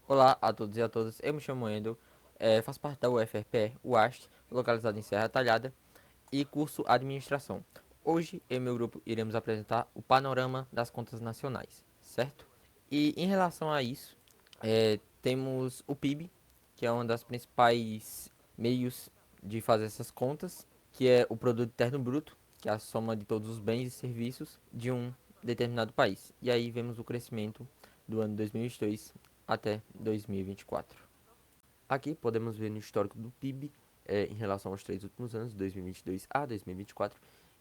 Olá a todos e a todas, eu me chamo Endo, faço parte da UFRPE, UAST, localizado em Serra Talhada, e curso Administração. Hoje, eu e meu grupo iremos apresentar o panorama das contas nacionais, certo? E em relação a isso, temos o PIB, que é um dos principais meios de fazer essas contas, que é o Produto Interno Bruto, que é a soma de todos os bens e serviços de um determinado país. E aí vemos o crescimento do ano 2022 até 2024. Aqui podemos ver no histórico do PIB em relação aos 3 últimos anos, 2022 a 2024,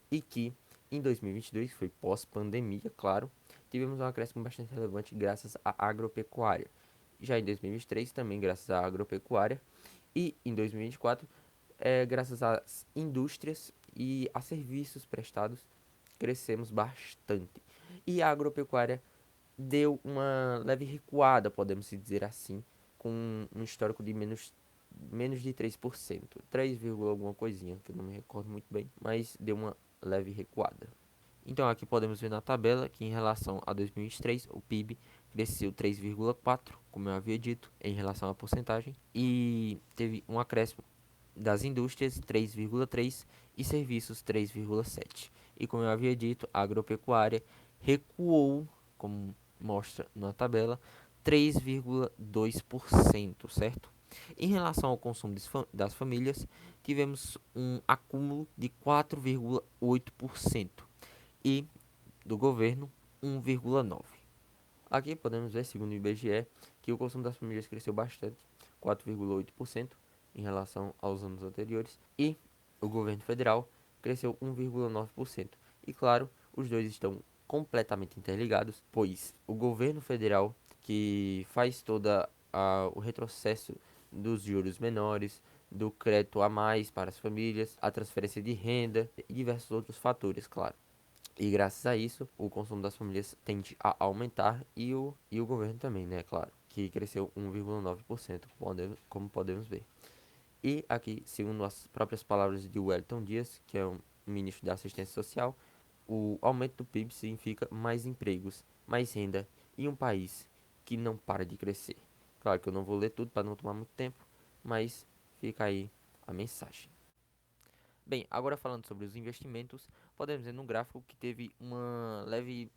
e que em 2022, que foi pós-pandemia, claro, tivemos um acréscimo bastante relevante graças à agropecuária. Já em 2023, também graças à agropecuária, e em 2024, graças às indústrias e a serviços prestados, crescemos bastante. E a agropecuária deu uma leve recuada, podemos dizer assim, com um histórico de menos de 3%, 3, alguma coisinha, que eu não me recordo muito bem, mas deu uma leve recuada. Então aqui podemos ver na tabela que em relação a 2023, o PIB cresceu 3,4, como eu havia dito, em relação à porcentagem, e teve um acréscimo das indústrias 3,3 e serviços 3,7. E como eu havia dito, a agropecuária recuou, como mostra na tabela, 3,2%, certo? Em relação ao consumo das famílias, tivemos um acúmulo de 4,8% e do governo 1,9%. Aqui podemos ver, segundo o IBGE, que o consumo das famílias cresceu bastante, 4,8% em relação aos anos anteriores, e o governo federal cresceu 1,9%. E claro, os dois estão completamente interligados, pois o governo federal, que faz toda o retrocesso dos juros menores, do crédito a mais para as famílias, a transferência de renda e diversos outros fatores, claro. E graças a isso, o consumo das famílias tende a aumentar e o governo também, né? Claro, que cresceu 1,9%, como podemos ver. E aqui, segundo as próprias palavras de Wellington Dias, que é um ministro da Assistência Social, o aumento do PIB significa mais empregos, mais renda e um país que não para de crescer. Claro que eu não vou ler tudo para não tomar muito tempo, mas fica aí a mensagem. Bem, agora falando sobre os investimentos, podemos ver no gráfico que teve uma leve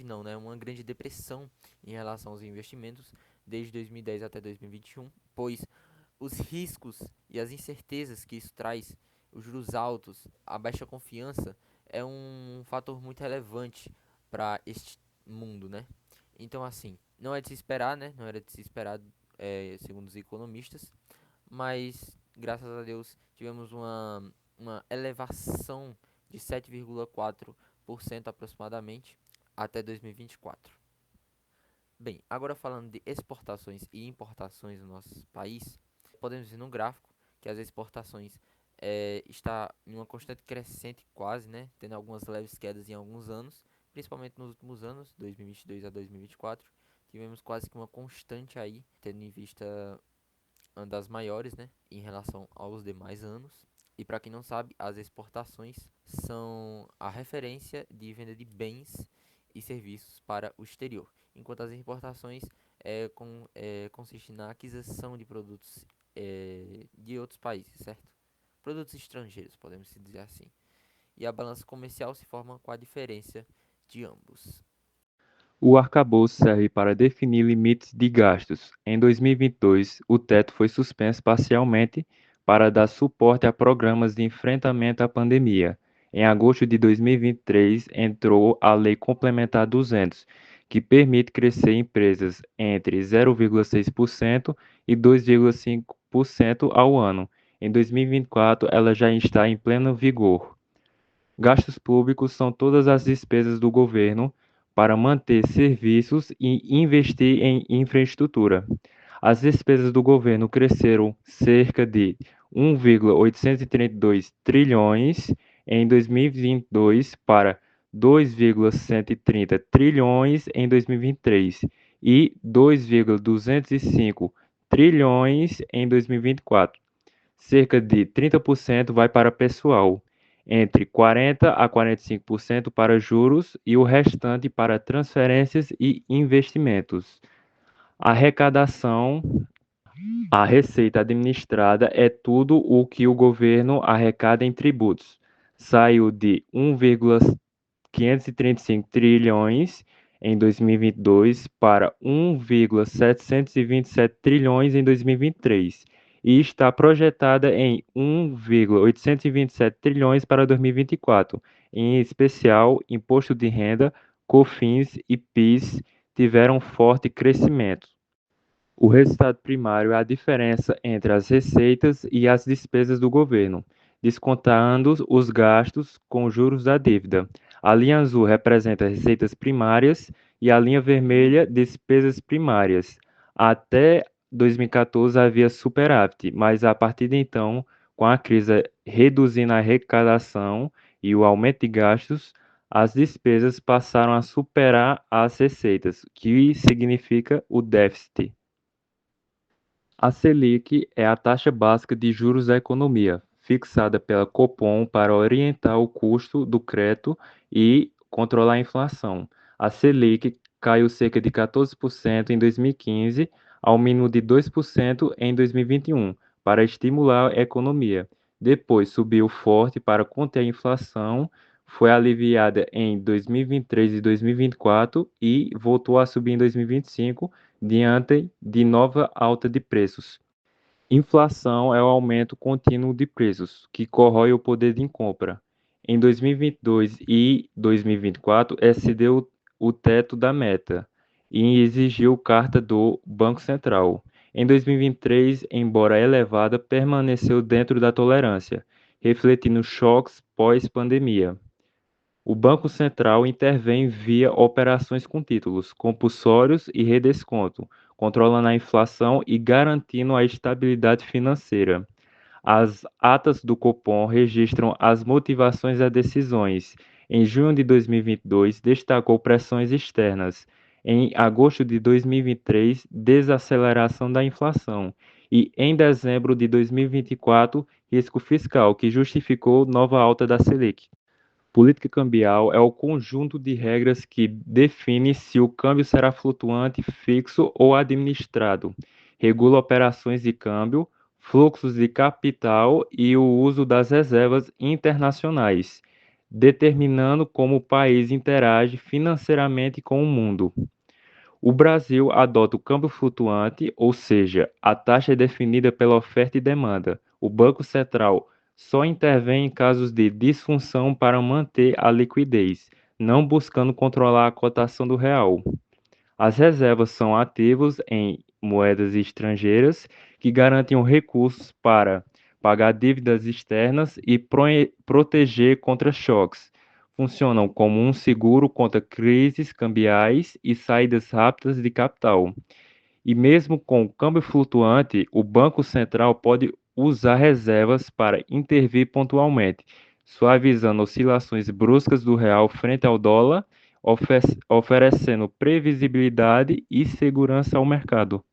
não, né, uma grande depressão em relação aos investimentos desde 2010 até 2021, pois os riscos e as incertezas que isso traz, os juros altos, a baixa confiança, é um fator muito relevante para este mundo, né? Então, assim, não é de se esperar, né? Não era de se esperar, segundo os economistas, mas graças a Deus tivemos uma elevação de 7,4% aproximadamente até 2024. Bem, agora falando de exportações e importações no nosso país, podemos ver no gráfico que as exportações está em uma constante crescente quase, né, tendo algumas leves quedas em alguns anos, principalmente nos últimos anos, 2022 a 2024, tivemos quase que uma constante aí, tendo em vista uma das maiores, né, em relação aos demais anos. E para quem não sabe, as exportações são a referência de venda de bens e serviços para o exterior, enquanto as importações consistem na aquisição de produtos de outros países, certo? Produtos estrangeiros, podemos dizer assim. E a balança comercial se forma com a diferença de ambos. O arcabouço serve para definir limites de gastos. Em 2022, o teto foi suspenso parcialmente para dar suporte a programas de enfrentamento à pandemia. Em agosto de 2023, entrou a Lei Complementar 200, que permite crescer empresas entre 0,6% e 2,5% ao ano. Em 2024, ela já está em pleno vigor. Gastos públicos são todas as despesas do governo para manter serviços e investir em infraestrutura. As despesas do governo cresceram cerca de 1,832 trilhões em 2022 para 2,130 trilhões em 2023 e 2,205 trilhões em 2024. Cerca de 30% vai para pessoal, entre 40 a 45% para juros e o restante para transferências e investimentos. A arrecadação, a receita administrada é tudo o que o governo arrecada em tributos. Saiu de 1,535 trilhões em 2022 para 1,727 trilhões em 2023 e está projetada em 1,827 trilhões para 2024. Em especial, imposto de renda, COFINS e PIS tiveram forte crescimento. O resultado primário é a diferença entre as receitas e as despesas do governo, descontando os gastos com juros da dívida. A linha azul representa receitas primárias e a linha vermelha, despesas primárias. Até 2014 havia superávit, mas a partir de então, com a crise reduzindo a arrecadação e o aumento de gastos, as despesas passaram a superar as receitas, que significa o déficit. A Selic é a taxa básica de juros da economia, fixada pela Copom para orientar o custo do crédito e controlar a inflação. A Selic caiu cerca de 14% em 2015, ao mínimo de 2% em 2021, para estimular a economia. Depois subiu forte para conter a inflação, foi aliviada em 2023 e 2024 e voltou a subir em 2025 diante de nova alta de preços. Inflação é o aumento contínuo de preços, que corrói o poder de compra. Em 2022 e 2024, excedeu o teto da meta e exigiu carta do Banco Central. Em 2023, embora elevada, permaneceu dentro da tolerância, refletindo choques pós-pandemia. O Banco Central intervém via operações com títulos compulsórios e redesconto, controlando a inflação e garantindo a estabilidade financeira. As atas do Copom registram as motivações das decisões. Em junho de 2022, destacou pressões externas. Em agosto de 2023, desaceleração da inflação. E em dezembro de 2024, risco fiscal, que justificou nova alta da Selic. Política cambial é o conjunto de regras que define se o câmbio será flutuante, fixo ou administrado. Regula operações de câmbio, fluxos de capital e o uso das reservas internacionais, determinando como o país interage financeiramente com o mundo. O Brasil adota o câmbio flutuante, ou seja, a taxa é definida pela oferta e demanda. O Banco Central só intervém em casos de disfunção para manter a liquidez, não buscando controlar a cotação do real. As reservas são ativos em moedas estrangeiras que garantem recursos para pagar dívidas externas e proteger contra choques. Funcionam como um seguro contra crises cambiais e saídas rápidas de capital. E mesmo com câmbio flutuante, o Banco Central pode usar reservas para intervir pontualmente, suavizando oscilações bruscas do real frente ao dólar, oferecendo previsibilidade e segurança ao mercado.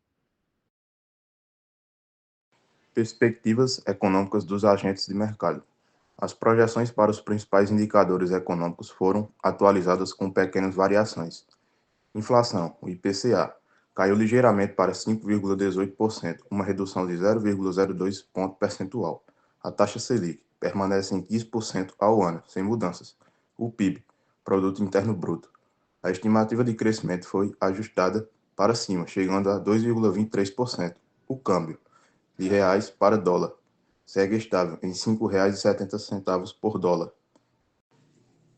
Perspectivas econômicas dos agentes de mercado. As projeções para os principais indicadores econômicos foram atualizadas com pequenas variações. Inflação, o IPCA, caiu ligeiramente para 5,18%, uma redução de 0,02 ponto percentual. A taxa Selic permanece em 15% ao ano, sem mudanças. O PIB, Produto Interno Bruto. A estimativa de crescimento foi ajustada para cima, chegando a 2,23%. O câmbio, de reais para dólar, segue estável em R$ 5,70 por dólar.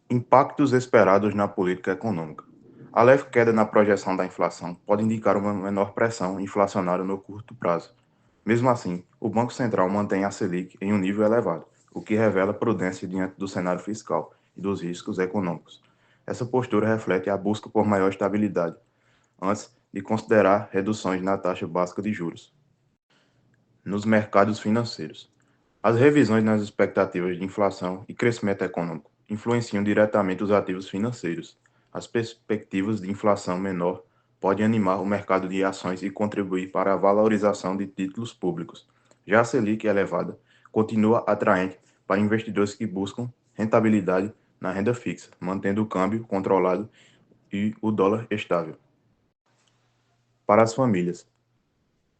Impactos esperados na política econômica. A leve queda na projeção da inflação pode indicar uma menor pressão inflacionária no curto prazo. Mesmo assim, o Banco Central mantém a Selic em um nível elevado, o que revela prudência diante do cenário fiscal e dos riscos econômicos. Essa postura reflete a busca por maior estabilidade, antes de considerar reduções na taxa básica de juros. Nos mercados financeiros. As revisões nas expectativas de inflação e crescimento econômico influenciam diretamente os ativos financeiros. As perspectivas de inflação menor podem animar o mercado de ações e contribuir para a valorização de títulos públicos. Já a Selic elevada continua atraente para investidores que buscam rentabilidade na renda fixa, mantendo o câmbio controlado e o dólar estável. para as famílias.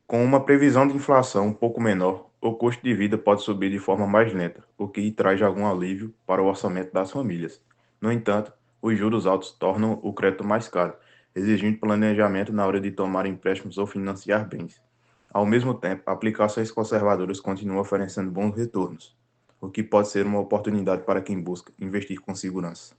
Com uma previsão de inflação um pouco menor, o custo de vida pode subir de forma mais lenta, o que traz algum alívio para o orçamento das famílias. No entanto, os juros altos tornam o crédito mais caro, exigindo planejamento na hora de tomar empréstimos ou financiar bens. Ao mesmo tempo, aplicações conservadoras continuam oferecendo bons retornos, o que pode ser uma oportunidade para quem busca investir com segurança.